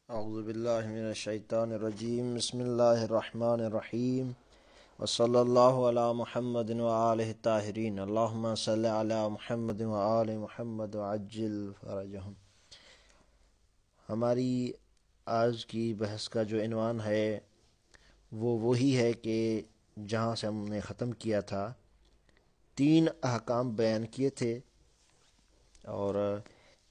اعوذ باللہ من الشیطان الرجیم بسم اللہ الرحمن الرحیم وصلی اللہ علی محمد وآلہ الطاہرین اللہم صلی علی محمد وآل محمد وعجل فرجہم۔ ہماری آج کی بحث کا جو عنوان ہے وہ وہی ہے کہ جہاں سے ہم نے ختم کیا تھا 3 احکام بیان کیے تھے، اور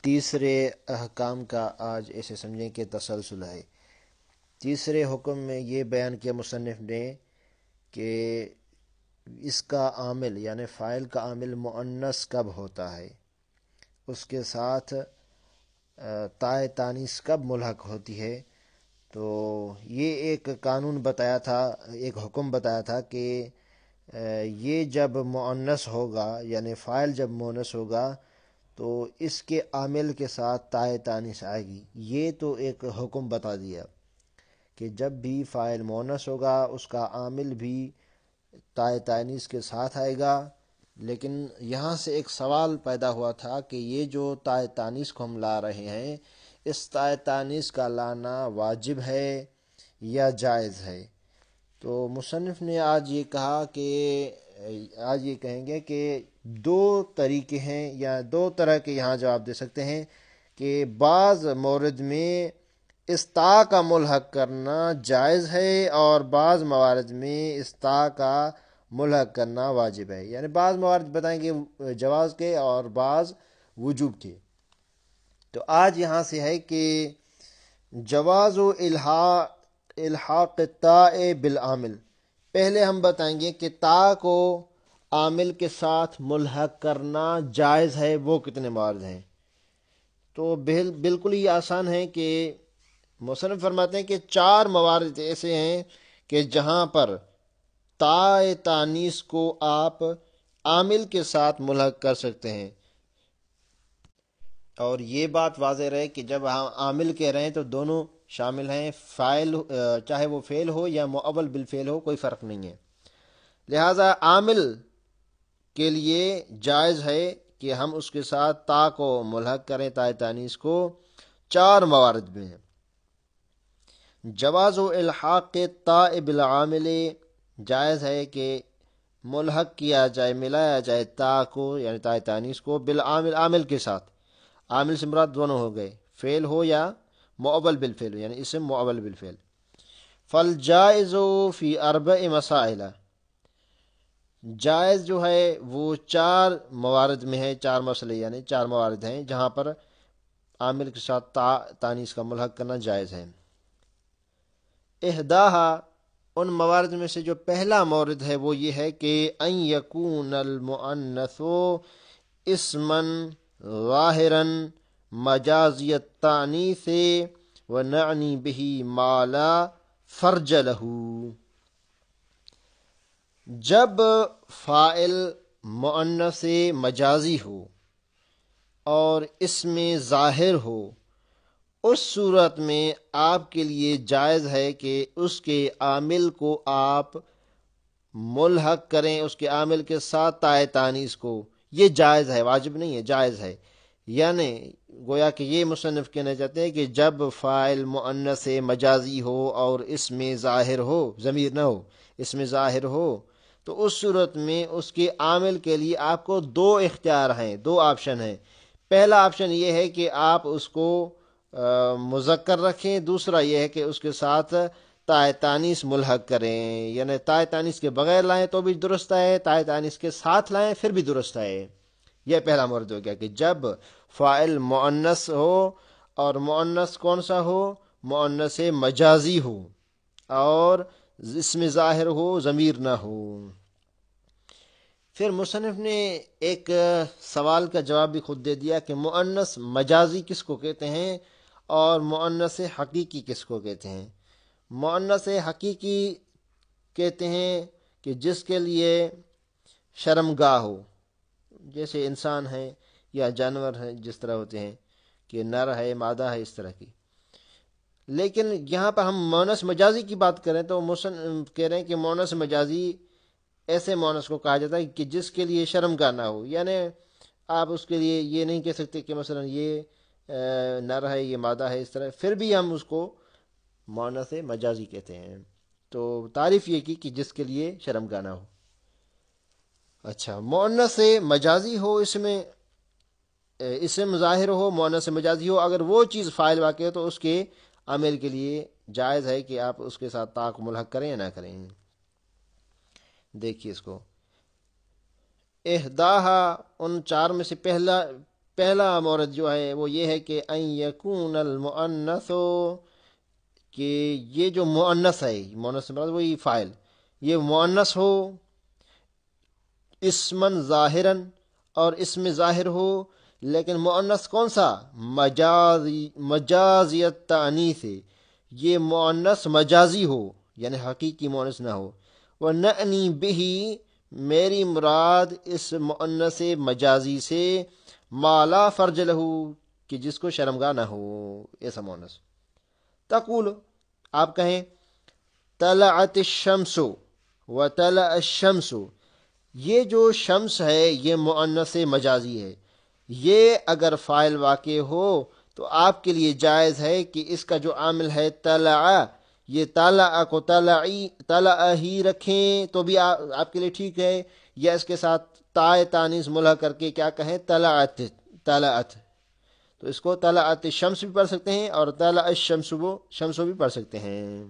تیسرے احکام کا آج ایسے سمجھیں کہ تسلسل ہے۔ تیسرے حکم میں یہ بیان کیا مصنف نے کہ اس کا عامل یعنی فاعل کا عامل مؤنث کب ہوتا ہے، اس کے ساتھ تائے تانیث کب ملحق ہوتی ہے۔ تو یہ ایک قانون بتایا تھا، ایک حکم بتایا تھا کہ یہ جب مؤنث ہوگا یعنی فاعل جب مؤنث ہوگا تو اس کے عامل کے ساتھ تائے تانیث آئے گی۔ یہ تو ایک حکم بتا دیا کہ جب بھی فاعل مؤنث ہوگا اس کا عامل بھی تائے تانیث کے ساتھ آئے گا۔ لیکن یہاں سے ایک سوال پیدا ہوا تھا کہ یہ جو تائے تانیث کو ہم لا رہے ہیں، اس تائے تانیث کا لانا واجب ہے یا جائز ہے؟ تو مصنف نے آج یہ کہا کہ آج یہ کہیں گے کہ 2 طریقے ہیں یا 2 طرح کے یہاں جواب دے سکتے ہیں کہ بعض مورد میں اس تا کا ملحق کرنا جائز ہے اور بعض موارد میں اس تا کا ملحق کرنا واجب ہے، یعنی بعض موارد بتائیں گے جواز کے اور بعض وجوب کے۔ تو آج یہاں سے ہے کہ جواز و الحاق التاء بالعامل۔ پہلے ہم بتائیں گے کہ تا کو عامل کے ساتھ ملحق کرنا جائز ہے، وہ کتنے موارد ہیں۔ تو بالکل ہی آسان ہے کہ مصنف فرماتے ہیں کہ 4 موارد ایسے ہیں کہ جہاں پر تائے تانیث کو آپ عامل کے ساتھ ملحق کر سکتے ہیں۔ اور یہ بات واضح رہے کہ جب ہم عامل کہہ رہے ہیں تو دونوں شامل ہیں، فاعل چاہے وہ فعل ہو یا مؤول بالفعل ہو، کوئی فرق نہیں ہے۔ لہذا عامل کے لیے جائز ہے کہ ہم اس کے ساتھ تا کو ملحق کریں، تائے تانیث کو 4 موارد میں ہیں۔ جواز و الحاق التاء بالعامل، جائز ہے کہ ملحق کیا جائے، ملایا جائے تا کو یعنی تائے تانیث کو بالعامل، عامل کے ساتھ۔ عامل سے مراد دونوں ہو گئے، فعل ہو یا مؤول بالفعل یعنی اسم مؤول بالفعل۔ فالجائز فی 4 مسائل، جائز جو ہے وہ 4 موارد میں ہے، 4 مسئلے یعنی 4 موارد ہیں جہاں پر عامل کے ساتھ تا تانیث کا ملحق کرنا جائز ہے۔ احداہا، ان موارد میں سے جو پہلا مورد ہے وہ یہ ہے کہ ان یکون المؤنث اسما ظاہرا مجازی التانیث ونعنی به ما لا فرج لہ، جب فاعل مؤنث مجازی ہو اور اس میں ظاہر ہو، اس صورت میں آپ کے لیے جائز ہے کہ اس کے عامل کو آپ ملحق کریں، اس کے عامل کے ساتھ تائے تانیث کو۔ یہ جائز ہے، واجب نہیں ہے، جائز ہے۔ یعنی گویا کہ یہ مصنف کہنا چاہتے ہیں کہ جب فاعل مؤنث مجازی ہو اور اس میں ظاہر ہو، ضمیر نہ ہو، اس میں ظاہر ہو، تو اس صورت میں اس کے عامل کے لیے آپ کو 2 اختیار ہیں، 2 آپشن ہیں۔ پہلا آپشن یہ ہے کہ آپ اس کو مذکر رکھیں، دوسرا یہ ہے کہ اس کے ساتھ تائے تانیث ملحق کریں، یعنی تائے تانیث کے بغیر لائیں تو بھی درست ہے، تائے تانیث کے ساتھ لائیں پھر بھی درست ہے۔ یہ پہلا مورد ہو گیا کہ جب فاعل مؤنث ہو، اور مؤنث کون سا ہو؟ مؤنث مجازی ہو اور اس میں ظاہر ہو، ضمیر نہ ہو۔ پھر مصنف نے ایک سوال کا جواب بھی خود دے دیا کہ مؤنث مجازی کس کو کہتے ہیں اور مؤنث حقیقی کس کو کہتے ہیں۔ مؤنث حقیقی کہتے ہیں کہ جس کے لیے شرمگاہ ہو، جیسے انسان ہے یا جانور ہیں، جس طرح ہوتے ہیں کہ نر ہے، مادہ ہے، اس طرح کی۔ لیکن یہاں پر ہم مؤنث مجازی کی بات کریں تو مصنف کہہ رہے ہیں کہ مؤنث مجازی ایسے مؤنث کو کہا جاتا ہے کہ جس کے لیے شرمگاہ نہ ہو، یعنی آپ اس کے لیے یہ نہیں کہہ سکتے کہ مثلا یہ نر ہے، یہ مادہ ہے، اس طرح، پھر بھی ہم اس کو مؤنث مجازی کہتے ہیں۔ تو تعریف یہ کی کہ جس کے لیے شرمگاہ نہ ہو۔ اچھا، مؤنث مجازی ہو، اس میں اسم ظاہر ہو، مؤنث مجازی ہو، اگر وہ چیز فاعل واقع ہو تو اس کے عامل کے لیے جائز ہے کہ آپ اس کے ساتھ تا کو ملحق کریں یا نہ کریں۔ دیکھیے اس کو، احداہا، ان چار میں سے پہلا مورد جو ہے وہ یہ ہے کہ ان یکون المؤنث، کہ یہ جو مؤنث ہے، مؤنث مراد وہی فاعل، یہ مؤنث ہو، اسمن ظاہرن، اور اسم ظاہر ہو، لیکن مؤنث کون سا؟ مجازیت تانیث، یہ مؤنث مجازی ہو، یعنی حقیقی مؤنث نہ ہو۔ وَنَأْنِي بِهِ، میری مراد اس مؤنث مجازی سے ما لا فرج لہ، کہ جس کو شرمگاہ نہ ہو، ایسا مؤنث۔ تقول، آپ کہیں طلعت الشمس وطلع الشمس، یہ جو شمس ہے یہ مؤنث مجازی ہے، یہ اگر فاعل واقع ہو تو آپ کے لیے جائز ہے کہ اس کا جو عامل ہے طلع، یہ طلع کو طلع ہی رکھیں تو بھی آپ کے لیے ٹھیک ہے، یا اس کے ساتھ تائے تانیث ملحق کر کے کیا کہیں؟ طلعت، طلعت، تو اس کو طلعت الشمس بھی پڑھ سکتے ہیں اور طلع الشمس شمس بھی پڑھ سکتے ہیں۔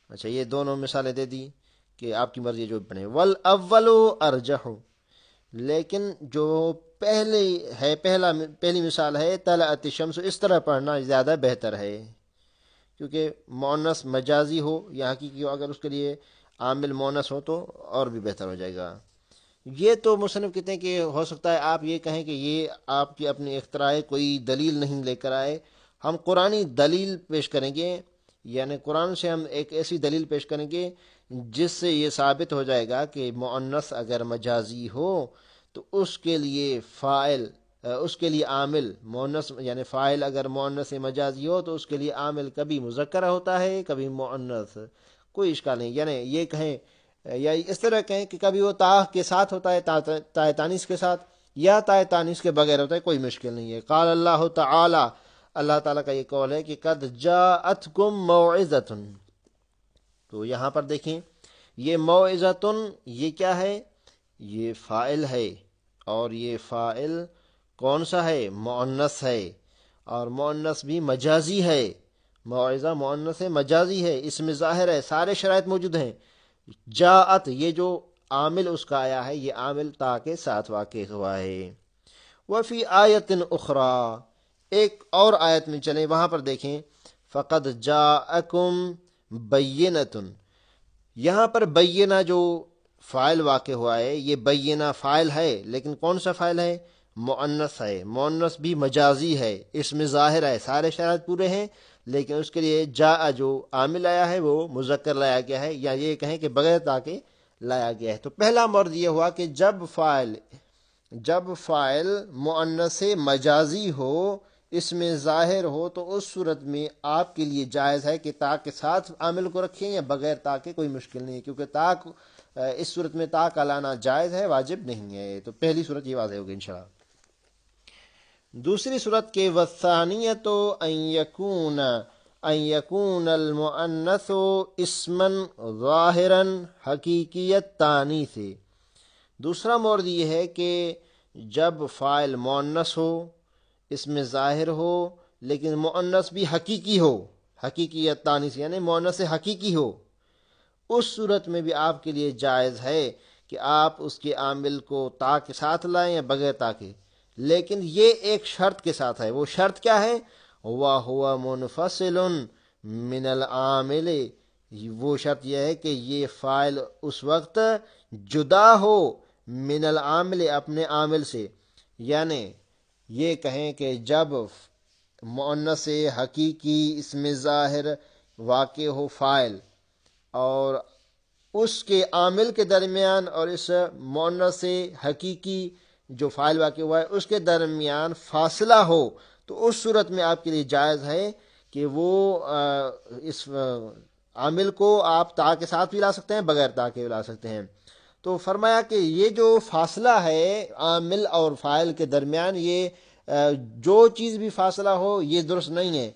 اچھا، یہ دونوں مثالیں دے دی کہ آپ کی مرضی جو پڑھیں۔ والاول ارجح، لیکن جو پہلی مثال ہے طلعت الشمس، اس طرح پڑھنا زیادہ بہتر ہے، کیونکہ مؤنث مجازی ہو یا حقیقی ہو، اگر اس کے لیے عامل مؤنث ہو تو اور بھی بہتر ہو جائے گا۔ یہ تو مصنف کہتے ہیں کہ ہو سکتا ہے آپ یہ کہیں کہ یہ آپ کی اپنی اختراع، کوئی دلیل نہیں لے کر آئے، ہم قرآنی دلیل پیش کریں گے، یعنی قرآن سے ہم ایک ایسی دلیل پیش کریں گے جس سے یہ ثابت ہو جائے گا کہ مؤنث اگر مجازی ہو تو اس کے لیے فاعل، اس کے لیے عامل مؤنث، یعنی فاعل اگر مؤنث مجازی ہو تو اس کے لیے عامل کبھی مذکر ہوتا ہے کبھی مؤنث، کوئی اشکال نہیں۔ یعنی یہ کہیں یا اس طرح کہیں کہ کبھی وہ تا کے ساتھ ہوتا ہے، تا تانیث کے ساتھ، یا تا تانیث کے بغیر ہوتا ہے، کوئی مشکل نہیں ہے۔ قال اللہ تعالی، اللہ تعالیٰ کا یہ قول ہے کہ قد جاءتکم موعظۃ، تو یہاں پر دیکھیں یہ موعظۃ، یہ کیا ہے؟ یہ فاعل ہے، اور یہ فاعل کون سا ہے؟ مؤنث ہے، اور مؤنث بھی مجازی ہے، موعظہ مؤنث مجازی ہے، اس میں ظاہر ہے، سارے شرائط موجود ہیں۔ جاءت، یہ جو عامل اس کا آیا ہے، یہ عامل تا کے ساتھ واقع ہوا ہے۔ وفی آیت اخری، ایک اور آیت میں چلیں، وہاں پر دیکھیں فقد جاءکم بینۃ، یہاں پر بینہ جو فاعل واقع ہوا ہے، یہ بینہ فاعل ہے، لیکن کون سا فاعل ہے؟ مؤنث ہے، مؤنث بھی مجازی ہے، اس میں ظاہر ہے، سارے شرائط پورے ہیں، لیکن اس کے لیے جاء جو عامل آیا ہے وہ مذکر لایا گیا ہے، یا یہ کہیں کہ بغیر تا کے لایا گیا ہے۔ تو پہلا مرد یہ ہوا کہ جب فاعل مؤنث مجازی ہو، اس میں ظاہر ہو، تو اس صورت میں آپ کے لیے جائز ہے کہ تا کے ساتھ عامل کو رکھیں یا بغیر تا کے، کوئی مشکل نہیں ہے، کیونکہ تا اس صورت میں تا کا لانا جائز ہے، واجب نہیں ہے۔ تو پہلی صورت یہ واضح ہوگی انشاءاللہ۔ دوسری صورت کے والثانیۃ ان یکون المؤنث اسما ظاہرا حقیقیت تانی سے، دوسرا مورد یہ ہے کہ جب فاعل مؤنث ہو، اس میں ظاہر ہو، لیکن مؤنث بھی حقیقی ہو، حقیقیت تانی سے یعنی مؤنث حقیقی ہو، اس صورت میں بھی آپ کے لیے جائز ہے کہ آپ اس کے عامل کو تا کے ساتھ لائیں یا بغیر تا کے، لیکن یہ ایک شرط کے ساتھ ہے۔ وہ شرط کیا ہے؟ وَهُوَ مُنْفَصِلٌ مِّنَ الْعَامِلِ، وہ شرط یہ ہے کہ یہ فاعل اس وقت جدا ہو من العامل، اپنے عامل سے، یعنی یہ کہیں کہ جب مؤنث حقیقی اس میں ظاہر واقع ہو فاعل، اور اس کے عامل کے درمیان اور اس مؤنث حقیقی جو فاعل واقع ہوا ہے اس کے درمیان فاصلہ ہو، تو اس صورت میں آپ کے لیے جائز ہے کہ وہ اس عامل کو آپ تا کے ساتھ بھی لا سکتے ہیں، بغیر تا کے بھی لا سکتے ہیں۔ تو فرمایا کہ یہ جو فاصلہ ہے عامل اور فاعل کے درمیان، یہ جو چیز بھی فاصلہ ہو یہ درست نہیں ہے،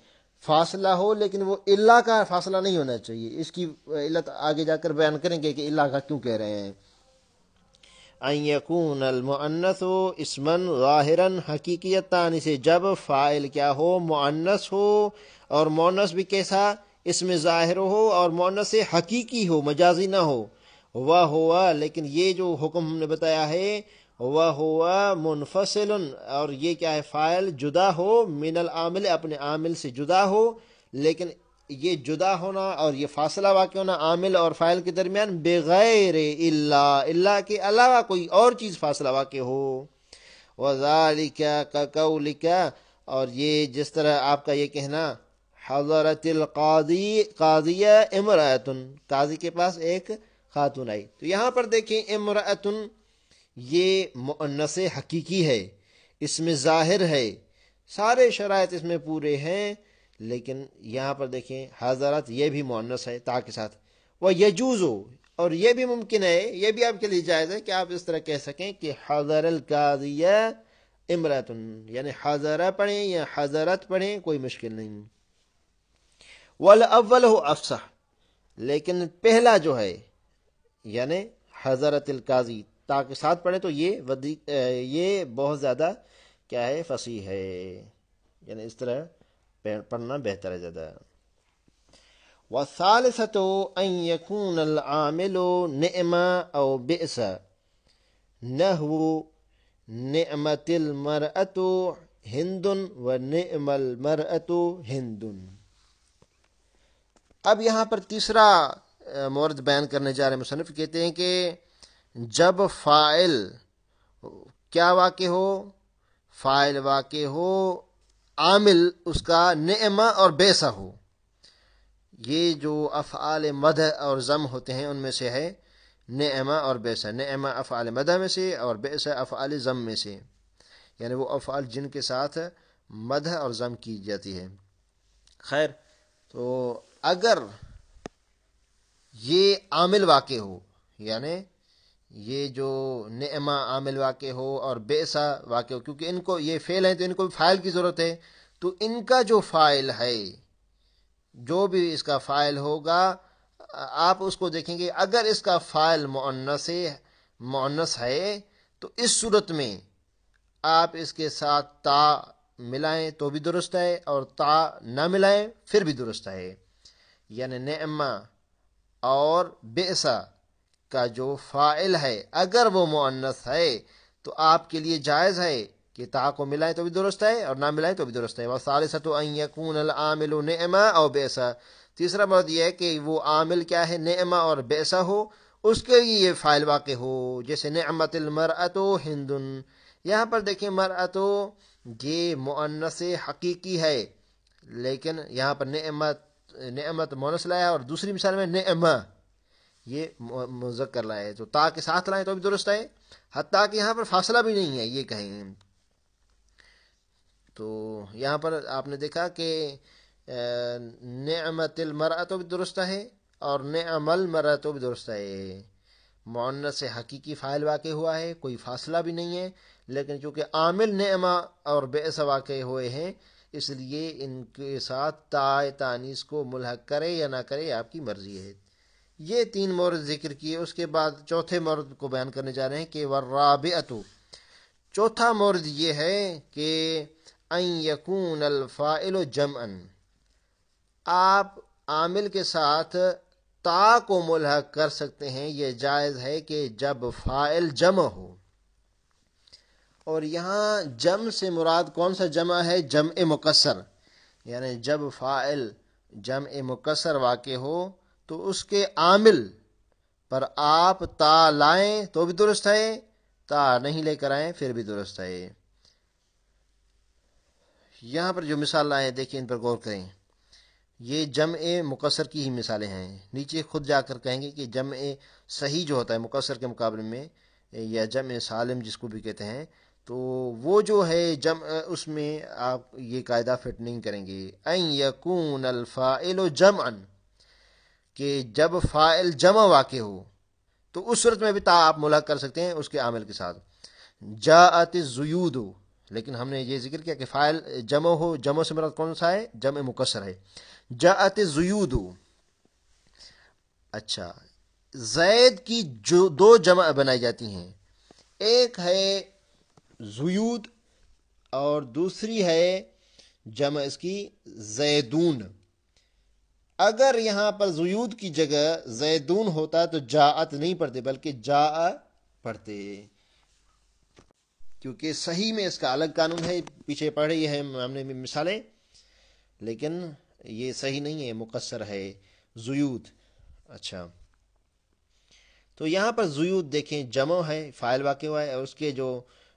فاصلہ ہو لیکن وہ اللہ کا فاصلہ نہیں ہونا چاہیے. اس کی علت آگے جا کر بیان کریں گے کہ اللہ کا کیوں کہہ رہے ہیں. ان یکون المؤنث اسما ظاہرا حقیقیت تانی سے، جب فاعل کیا ہو مؤنث ہو اور مؤنث بھی کیسا اس میں ظاہر ہو اور مؤنث سے حقیقی ہو، مجازی نہ ہو. وہ ہوا لیکن یہ جو حکم ہم نے بتایا ہے وہ ہوا منفصل، اور یہ کیا ہے فاعل جدا ہو من العامل اپنے عامل سے جدا ہو، لیکن یہ جدا ہونا اور یہ فاصلہ واقع ہونا عامل اور فاعل کے درمیان بغیر اللہ کے علاوہ کوئی اور چیز فاصلہ واقع ہو. وذالک کقولک، اور یہ جس طرح آپ کا یہ کہنا حضرت القاضی قاضیہ امرأتن، قاضی کے پاس ایک خاتون آئی. تو یہاں پر دیکھیں امرأتن یہ مؤنث حقیقی ہے، اس میں ظاہر ہے، سارے شرائط اس میں پورے ہیں، لیکن یہاں پر دیکھیں حضرت یہ بھی مؤنث ہے تا کے ساتھ. وہ یجوزو، اور یہ بھی ممکن ہے، یہ بھی آپ کے لیے جائز ہے کہ آپ اس طرح کہہ سکیں کہ حضر القاضیہ امرأتن، یعنی حضرہ پڑھیں یا حضرت پڑھیں کوئی مشکل نہیں. والاول ہو افصح، لیکن پہلا جو ہے یعنی حضرت القاضی تا کے ساتھ پڑھیں تو یہ بہت زیادہ کیا ہے فصیح ہے، یعنی اس طرح پڑھنا بہتر ہے زیادہ. والثالثۃ ان یکون العامل نعم او بئس، نحو نعمت المرأۃ ہند و نعم المرأۃ ہند. اب یہاں پر تیسرا مورد بیان کرنے جا رہے ہیں مصنف، کہتے ہیں کہ جب فاعل کیا واقع ہو، فاعل واقع ہو عامل اس کا نعمہ اور بیسا ہو. یہ جو افعال مدح اور ضم ہوتے ہیں ان میں سے ہے نعمہ اور بیسا. نعمہ افعال مدح میں سے اور بیسا افعال ضم میں سے، یعنی وہ افعال جن کے ساتھ مدح اور ضم کی جاتی ہے. خیر، تو اگر یہ عامل واقع ہو، یعنی یہ جو نعمہ عامل واقع ہو اور بیسا واقع ہو، کیونکہ ان کو یہ فعل ہیں تو ان کو بھی فاعل کی ضرورت ہے، تو ان کا جو فاعل ہے، جو بھی اس کا فاعل ہوگا آپ اس کو دیکھیں گے. اگر اس کا فاعل مؤنث ہے تو اس صورت میں آپ اس کے ساتھ تا ملائیں تو بھی درست ہے اور تا نہ ملائیں پھر بھی درست ہے. یعنی نعمہ اور بئسا کا جو فاعل ہے اگر وہ مؤنث ہے تو آپ کے لیے جائز ہے کہ تا کو ملائیں تو بھی درست ہے اور نہ ملائیں تو بھی درست ہے. وَالثَّالِثَةُ أَن يَكُونَ الْعَامِلُ نِعْمَةً أَوْ بِئْسًا، تیسرا بات یہ ہے کہ وہ عامل کیا ہے نعمہ اور بیسا ہو، اس کے لیے یہ فاعل واقع ہو. جیسے نعمت المرأۃ ہند، یہاں پر دیکھیں مرأۃ یہ مؤنث حقیقی ہے، لیکن یہاں پر نعمت مؤنث لایا اور دوسری مثال میں نعمہ یہ مذکر لائے، تو تا کے ساتھ لائیں تو بھی درست ہے، حتیٰ کہ یہاں پر فاصلہ بھی نہیں ہے یہ کہیں. تو یہاں پر آپ نے دیکھا کہ نعمت المرأۃ بھی درست ہے اور نعم المرأۃ بھی درست ہے. مؤنث سے حقیقی فاعل واقع ہوا ہے، کوئی فاصلہ بھی نہیں ہے، لیکن چونکہ عامل نعمہ اور بئس واقع ہوئے ہیں اس لیے ان کے ساتھ تا تانیث کو ملحق کرے یا نہ کرے آپ کی مرضی ہے. یہ تین مورد ذکر کیے، اس کے بعد چوتھے مورد کو بیان کرنے جا رہے ہیں کہ والرابعۃ، چوتھا مورد یہ ہے کہ ان یکون الفاعل جمعا، آپ عامل کے ساتھ تا کو ملحق کر سکتے ہیں، یہ جائز ہے کہ جب فاعل جمع ہو. اور یہاں جمع سے مراد کون سا جمع ہے؟ جمع مکسر، یعنی جب فاعل جمع مکسر واقع ہو تو اس کے عامل پر آپ تا لائیں تو بھی درست ہے، تا نہیں لے کر آئیں پھر بھی درست ہے. یہاں پر جو مثال لائیں دیکھیں ان پر غور کریں، یہ جمع مکسر کی ہی مثالیں ہیں. نیچے خود جا کر کہیں گے کہ جمع صحیح جو ہوتا ہے مکسر کے مقابلے میں، یا جمع سالم جس کو بھی کہتے ہیں، تو وہ جو ہے جمع اس میں آپ یہ قاعدہ فٹ نہیں کریں گے. ان یکون الفاعل جمعا، کہ جب فاعل جمع واقع ہو تو اس صورت میں بھی تا آپ ملحق کر سکتے ہیں اس کے عامل کے ساتھ. جاءت الزیود، لیکن ہم نے یہ ذکر کیا کہ فاعل جمع ہو، جمع سے مراد کون سا ہے؟ جمع مکسر ہے. جاءت زیود. اچھا، زید کی جو دو جمع بنائی جاتی ہیں، ایک ہے زیود اور دوسری ہے جمع اس کی زیدون. اگر یہاں پر زیود کی جگہ زیدون ہوتا تو جاءت نہیں پڑھتے بلکہ جاء پڑھتے، کیونکہ صحیح میں اس کا الگ قانون ہے. پیچھے پڑھ رہی ہے ہم نے مثالیں، لیکن یہ صحیح نہیں ہے، مقصر ہے زیود. اچھا، تو یہاں پر زیود دیکھیں جمع ہے، فاعل واقع ہوا ہے، اور اس کے جو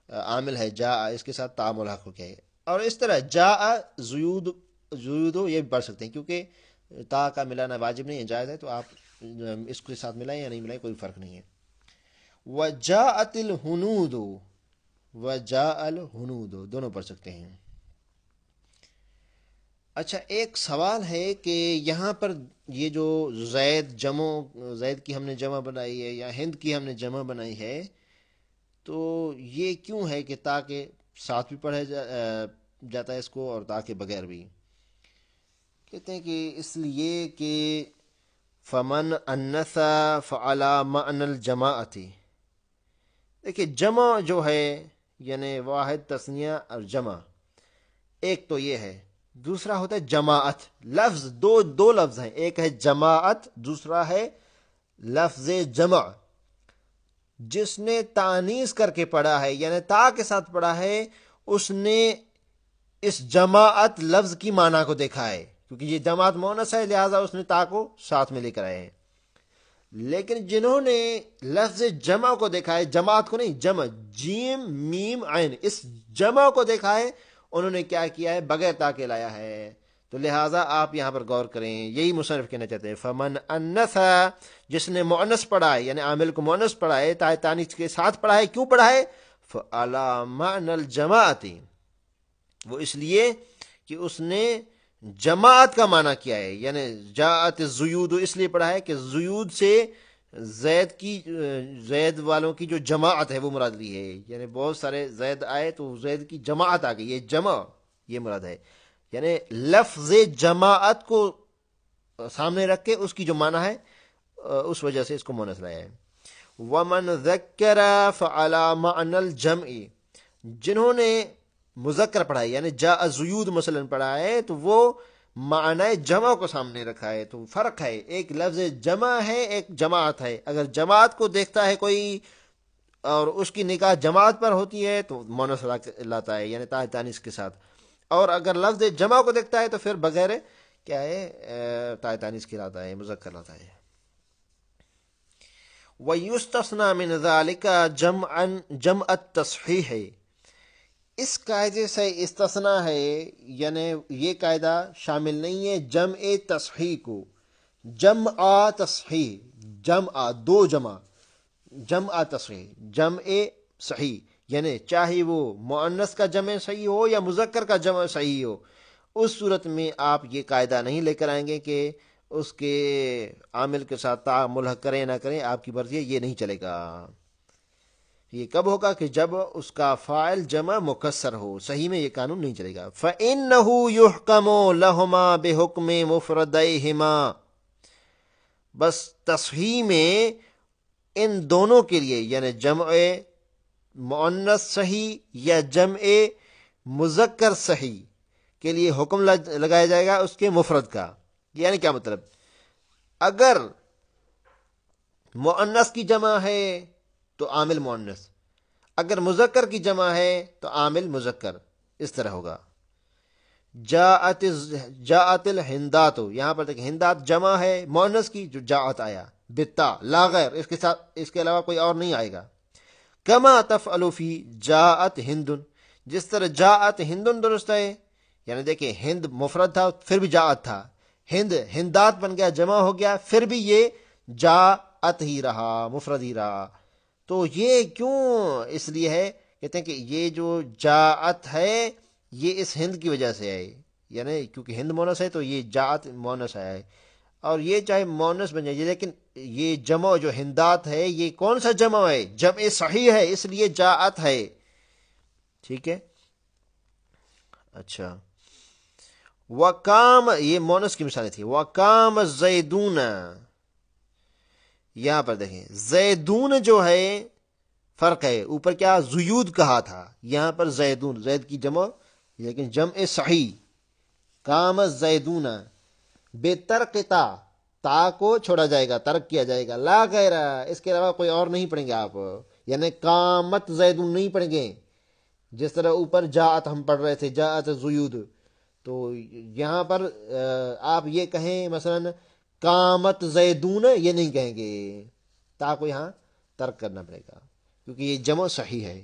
عامل ہے جا، اس کے ساتھ تا ملحق ہو گیا ہے. اور اس طرح جا زیود، زیودو یہ بھی پڑھ سکتے ہیں، کیونکہ تا کا ملانا واجب نہیں ہے، جائز ہے، تو آپ اس کے ساتھ ملائیں یا نہیں ملائیں کوئی فرق نہیں ہے. وجاءت الہنود، وجاء الہنود دونوں پڑھ سکتے ہیں. اچھا، ایک سوال ہے کہ یہاں پر یہ جو زید کی ہم نے جمع بنائی ہے یا ہند کی ہم نے جمع بنائی ہے، تو یہ کیوں ہے کہ تاکہ ساتھ بھی پڑھا جاتا ہے اس کو اور تاکہ بغیر بھی؟ کہتے ہیں کہ اس لیے کہ فمن انث فعلی معنی الجماعت. دیکھیے جمع جو ہے یعنی واحد، تثنیہ اور جمع، ایک تو یہ ہے، دوسرا ہوتا ہے جماعت. لفظ دو لفظ ہیں، ایک ہے جماعت، دوسرا ہے لفظ جمع. جس نے تانیث کر کے پڑھا ہے یعنی تا کے ساتھ پڑھا ہے، اس نے اس جماعت لفظ کی معنی کو دیکھا ہے، کیونکہ یہ جماعت مؤنث ہے، لہذا اس نے تا کو ساتھ میں لے کر آئے ہیں. لیکن جنہوں نے لفظ جمع کو دیکھا ہے، جماعت کو نہیں، جمع جیم میم عین، اس جمع کو دیکھا ہے، انہوں نے کیا کیا ہے؟ بغیر تا کے لایا ہے. تو لہٰذا آپ یہاں پر غور کریں، یہی مصنف کہنا چاہتے ہیں. فمن انث، جس نے مؤنث پڑھا ہے یعنی عامل کو مؤنث پڑھا ہے، تا تانیث کے ساتھ پڑھا ہے، کیوں پڑھا ہے؟ فعلی معنی الجماعت، وہ اس لیے کہ اس نے جماعت کا معنی کیا ہے. یعنی جاءت زیود اس لیے پڑھا ہے کہ زیود سے زید والوں کی جو جماعت ہے وہ مراد لی ہے. یعنی بہت سارے زید آئے تو زید کی جماعت آ گئی، یہ جمع یہ مراد ہے. یعنی لفظ جماعت کو سامنے رکھ کے اس کی جو معنی ہے اس وجہ سے اس کو مؤنث لایا ہے. ومن ذکر فعلی معنی الجمع، جنہوں نے مذکر پڑھا ہے یعنی جاء زیود مثلا پڑھا ہے، تو وہ معنی جمع کو سامنے رکھا ہے. تو فرق ہے، ایک لفظ جمع ہے، ایک جماعت ہے. اگر جماعت کو دیکھتا ہے کوئی اور اس کی نگاہ جماعت پر ہوتی ہے تو مؤنث لاتا ہے یعنی تا تانیث کے ساتھ، اور اگر لفظ جمع کو دیکھتا ہے تو پھر بغیر کیا ہے؟ تا تانیث کے لاتا ہے، مذکر لاتا ہے. وَيُسْتَثْنَى مِنْ ذَلِكَ جَمْعَ التَّصْحِيحِ، اس قاعدے سے استثناء ہے، یعنی یہ قاعدہ شامل نہیں ہے جمع تصحیح کو. جمع تصحیح، جمع دو جمع، جمع تصحیح، جمع صحیح، یعنی چاہے وہ مؤنث کا جمع صحیح ہو یا مذکر کا جمع صحیح ہو، اس صورت میں آپ یہ قاعدہ نہیں لے کر آئیں گے کہ اس کے عامل کے ساتھ تا ملحق کریں نہ کریں، آپ کی مرضی ہے، یہ نہیں چلے گا. یہ کب ہوگا؟ کہ جب اس کا فاعل جمع مکسر ہو. صحیح میں یہ قانون نہیں چلے گا. فَإِنَّهُ يُحْكَمُ لَهُمَا بِحُكْمِ مُفْرَدَيْهِمَا، بس تصحیح میں ان دونوں کے لیے یعنی جمع مؤنث صحیح یا جمع مذکر صحیح کے لیے حکم لگایا جائے گا اس کے مفرد کا. یعنی کیا مطلب؟ اگر مؤنث کی جمع ہے تو عامل مؤنث، اگر مذکر کی جمع ہے تو عامل مذکر. اس طرح ہوگا. جاءت الہندات، یہاں پر دیکھیں ہندات جمع ہے مؤنث کی، جو جاءت آیا بتا لا غیر، اس کے ساتھ اس کے علاوہ کوئی اور نہیں آئے گا. کما تفعل فی جاءت ہند، جس طرح جاءت ہند درست ہے. یعنی دیکھیں ہند مفرد تھا پھر بھی جاءت تھا، ہند ہندات بن گیا جمع ہو گیا، پھر بھی یہ جاءت ہی رہا، مفرد ہی رہا. تو یہ کیوں اس لیے ہے؟ کہتے ہیں کہ یہ جو جاءت ہے یہ اس ہند کی وجہ سے ہے، یعنی کیونکہ ہند مونس ہے تو یہ جاءت مونس ہے، اور یہ چاہے مونس بن جائے، لیکن یہ جمع جو ہندات ہے یہ کون سا جمع ہے؟ جمع صحیح ہے، اس لیے جاءت ہے. ٹھیک ہے. اچھا، وکام یہ مونس کی مثالیں تھی. وکام زیدون، یہاں پر دیکھیں زیدون جو ہے فرق ہے، اوپر کیا زیود کہا تھا، یہاں پر زیدون، زید کی جمع لیکن جمع صحیح. کام زیدون بے ترک تا کو چھوڑا جائے گا، ترک کیا جائے گا، لا غیر، اس کے علاوہ کوئی اور نہیں پڑھیں گے آپ. یعنی قامت زیدون نہیں پڑھیں گے، جس طرح اوپر جاءت ہم پڑھ رہے تھے، جاءت زیود. تو یہاں پر آپ یہ کہیں مثلا قامت زیدون، یہ نہیں کہیں گے، تا کو یہاں ترک کرنا پڑے گا کیونکہ یہ جمع صحیح ہے.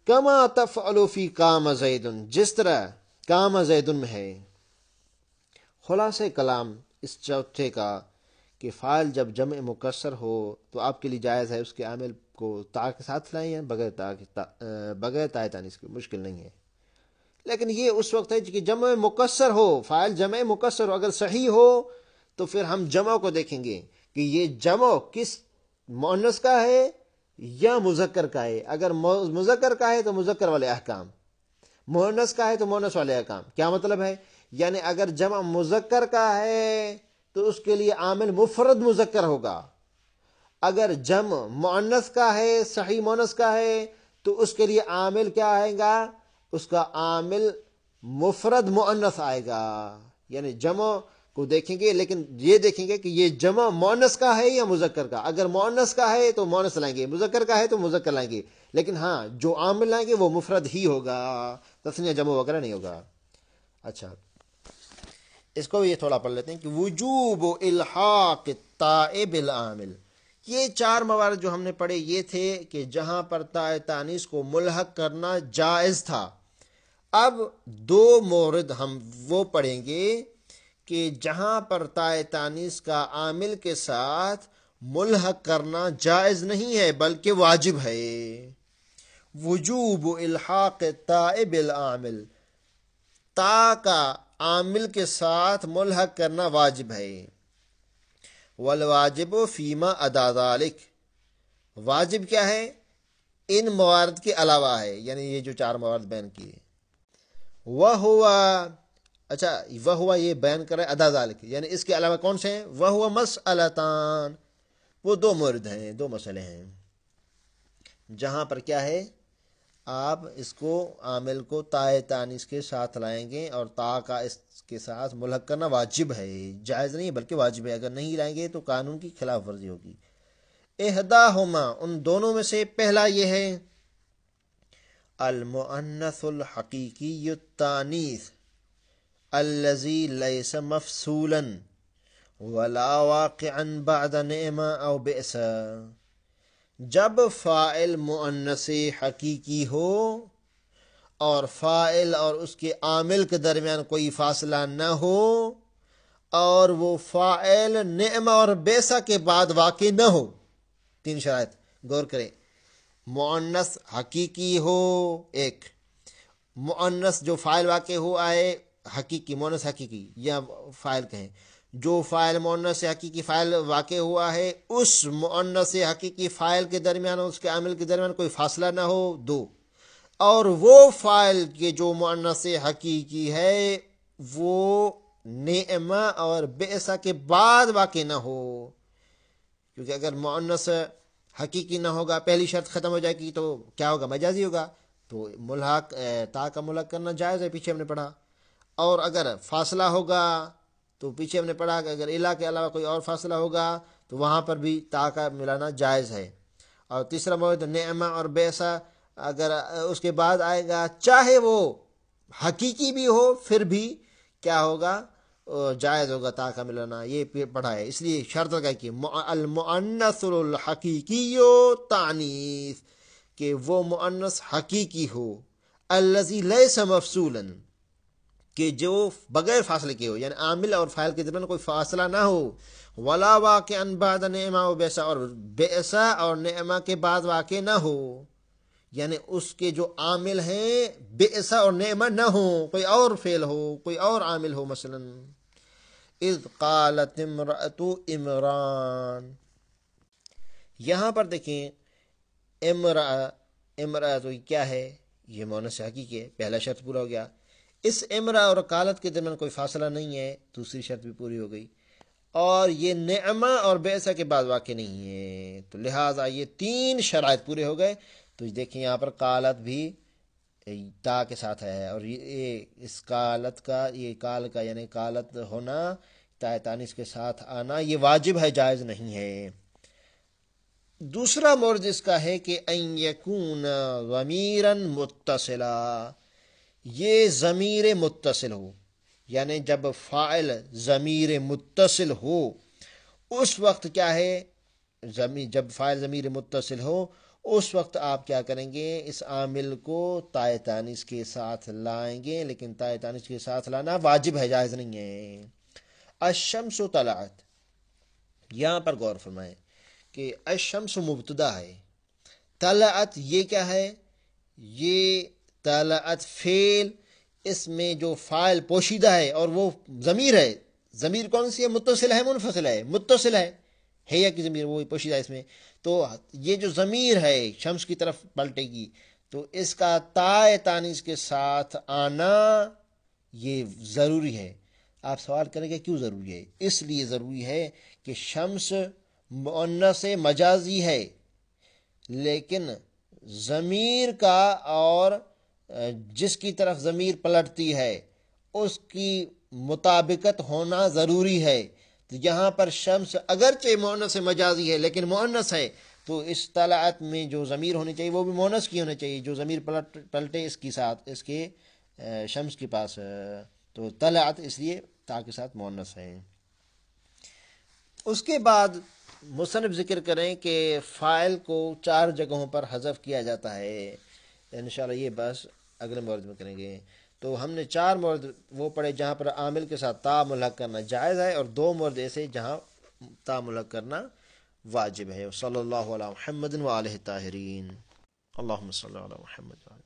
کما تفعل فی قام زیدن، جس طرح قام زیدن میں ہے. خلاصہ کلام اس چوتھے کا کہ فاعل جب جمع مکسر ہو تو آپ کے لیے جائز ہے اس کے عامل کو تا کے ساتھ لائیں یا بغیر تا تانیث کی، مشکل نہیں ہے. لیکن یہ اس وقت ہے کہ جمع مکسر ہو، فاعل جمع مکسر ہو، اگر صحیح ہو تو پھر ہم جمع کو دیکھیں گے کہ یہ جمع کس مؤنث کا ہے یا مذکر کا ہے. اگر مذکر کا ہے تو مذکر والے احکام، مؤنث کا ہے تو مؤنث والے احکام. کیا مطلب ہے؟ یعنی اگر جمع مذکر کا ہے تو اس کے لیے عامل مفرد مذکر ہوگا. اگر جمع مؤنث کا ہے، صحیح مؤنث کا ہے، تو اس کے لیے عامل کیا آئے گا؟ اس کا عامل مفرد مؤنث آئے گا. یعنی جمع کو دیکھیں گے لیکن یہ دیکھیں گے کہ یہ جمع مؤنث کا ہے یا مذکر کا. اگر مؤنث کا ہے تو مؤنث لائیں گے، مذکر کا ہے تو مذکر لائیں گے، لیکن ہاں جو عامل لائیں گے وہ مفرد ہی ہوگا، تثنیہ جمع وغیرہ نہیں ہوگا. اچھا، اس کو یہ تھوڑا پڑھ لیتے ہیں کہ وجوب الحاق التاء بالعامل. یہ چار موارد جو ہم نے پڑھے یہ تھے کہ جہاں پر تاء تانیث کو ملحق کرنا جائز تھا. اب دو مورد ہم وہ پڑھیں گے کہ جہاں پر تاء تانیث کا عامل کے ساتھ ملحق کرنا جائز نہیں ہے بلکہ واجب ہے. وجوب الحاق التاء بالعامل، تا کا عامل کے ساتھ ملحق کرنا واجب ہے. والواجب فیما ادا ذالک، واجب کیا ہے؟ ان موارد کے علاوہ ہے، یعنی یہ جو چار موارد بیان کیے. وہ ہوا، اچھا وہ ہوا یہ بیان کرے ادا ذالک، یعنی اس کے علاوہ کون سے ہیں؟ وہ ہوا مسئلتان، وہ دو مورد ہیں، دو مسئلے ہیں جہاں پر کیا ہے آپ اس کو عامل کو تاء تانیث کے ساتھ لائیں گے اور تا کا اس کے ساتھ ملحق کرنا واجب ہے، جائز نہیں بلکہ واجب ہے. اگر نہیں لائیں گے تو قانون کی خلاف ورزی ہوگی. احداہما، ان دونوں میں سے پہلا یہ ہے المؤنث الحقیقی التانیث الذی لیس مفصولا ولا واقعا بعد نعم او بئس. جب فاعل مؤنث حقیقی ہو اور فاعل اور اس کے عامل کے درمیان کوئی فاصلہ نہ ہو اور وہ فاعل نعم اور بیسا کے بعد واقع نہ ہو. تین شرائط غور کریں. مؤنث حقیقی ہو، ایک مؤنث جو فاعل واقع ہو آئے حقیقی، مؤنث حقیقی یا فاعل کہیں، جو فاعل مؤنث حقیقی فاعل واقع ہوا ہے اس مؤنث حقیقی فاعل کے درمیان اور اس کے عامل کے درمیان کوئی فاصلہ نہ ہو. دو، اور وہ فاعل کے جو مؤنث حقیقی ہے وہ نعمہ اور بئسا کے بعد واقع نہ ہو. کیونکہ اگر مؤنث حقیقی نہ ہوگا پہلی شرط ختم ہو جائے گی تو کیا ہوگا؟ مجازی ہوگا. تو ملحق تا کا ملحق کرنا جائز ہے، پیچھے ہم نے پڑھا. اور اگر فاصلہ ہوگا تو پیچھے ہم نے پڑھا کہ اگر الہ کے علاوہ کوئی اور فاصلہ ہوگا تو وہاں پر بھی تا کا ملانا جائز ہے. اور تیسرا موضوع نعمہ اور بیسا اگر اس کے بعد آئے گا چاہے وہ حقیقی بھی ہو پھر بھی کیا ہوگا؟ جائز ہوگا تا کا ملانا. یہ پڑھا ہے، اس لیے شرط لگا کہ المؤنث الحقیقی تانیث، کہ وہ مؤنث حقیقی ہو، الذی لیس مفصولا، کہ جو بغیر فاصلے کے ہو، یعنی عامل اور فاعل کے درمیان کوئی فاصلہ نہ ہو. ولا واقعا بعد نعمہ و بیسا، اور بیسا اور نعمہ کے بعد واقع نہ ہو، یعنی اس کے جو عامل ہیں بیسا اور نعمہ نہ ہو، کوئی اور فعل ہو، کوئی اور عامل ہو. مثلا اذ قالت امرأۃ عمران، یہاں پر دیکھیں امرأ تو کیا ہے؟ یہ مونس حقیقی ہے، پہلا شرط پورا ہو گیا۔ اس امرا اور قالت کے درمیان کوئی فاصلہ نہیں ہے، دوسری شرط بھی پوری ہو گئی۔ اور یہ نعمہ اور بیسا کے بعد واقع نہیں ہے، تو لہٰذا یہ 3 شرائط پورے ہو گئے۔ تو دیکھیں یہاں پر قالت بھی تا کے ساتھ ہے، اور یہ اس قالت کا، یہ کال کا یعنی قالت ہونا، تا تانیث کے ساتھ آنا، یہ واجب ہے، جائز نہیں ہے۔ دوسرا مورد اس کا ہے کہ ان یکون ضمیرا متصلا، یہ ضمیر متصل ہو، یعنی جب فاعل ضمیر متصل ہو اس وقت کیا ہے، جب فاعل ضمیر متصل ہو اس وقت آپ کیا کریں گے، اس عامل کو تائے تانیث کے ساتھ لائیں گے، لیکن تائے تانیث کے ساتھ لانا واجب ہے، جائز نہیں ہے۔ الشمس طلعت، یہاں پر غور فرمائیں کہ الشمس مبتدا ہے، طلعت یہ کیا ہے، یہ طلعت فعل، اس میں جو فاعل پوشیدہ ہے اور وہ ضمیر ہے۔ ضمیر کون سی ہے، متصل ہے منفصل ہے، متصل ہے یا کی ضمیر، وہ پوشیدہ ہے اس میں۔ تو یہ جو ضمیر ہے شمس کی طرف پلٹے گی، تو اس کا تائے تانیث کے ساتھ آنا یہ ضروری ہے۔ آپ سوال کریں گے کیوں ضروری ہے؟ اس لیے ضروری ہے کہ شمس مؤنث مجازی ہے، لیکن ضمیر کا اور جس کی طرف ضمیر پلٹتی ہے اس کی مطابقت ہونا ضروری ہے۔ تو یہاں پر شمس اگرچہ مؤنث مجازی ہے لیکن مؤنث ہے، تو اس طلعت میں جو ضمیر ہونی چاہیے وہ بھی مؤنث کی ہونی چاہیے، جو ضمیر پلٹے اس کے ساتھ، اس کے شمس کے پاس، تو طلعت اس لیے تا کے ساتھ مؤنث ہے۔ اس کے بعد مصنف ذکر کریں کہ فاعل کو 4 جگہوں پر حذف کیا جاتا ہے، انشاءاللہ یہ بس اگلے مورد میں کریں گے۔ تو ہم نے 4 مورد وہ پڑھے جہاں پر عامل کے ساتھ تا ملحق کرنا جائز ہے، اور 2 مورد ایسے جہاں تا ملحق کرنا واجب ہے۔ صلی اللہ علیہ محمد وآلہ الطاہرین، اللہم صلی علی محمد وآلہ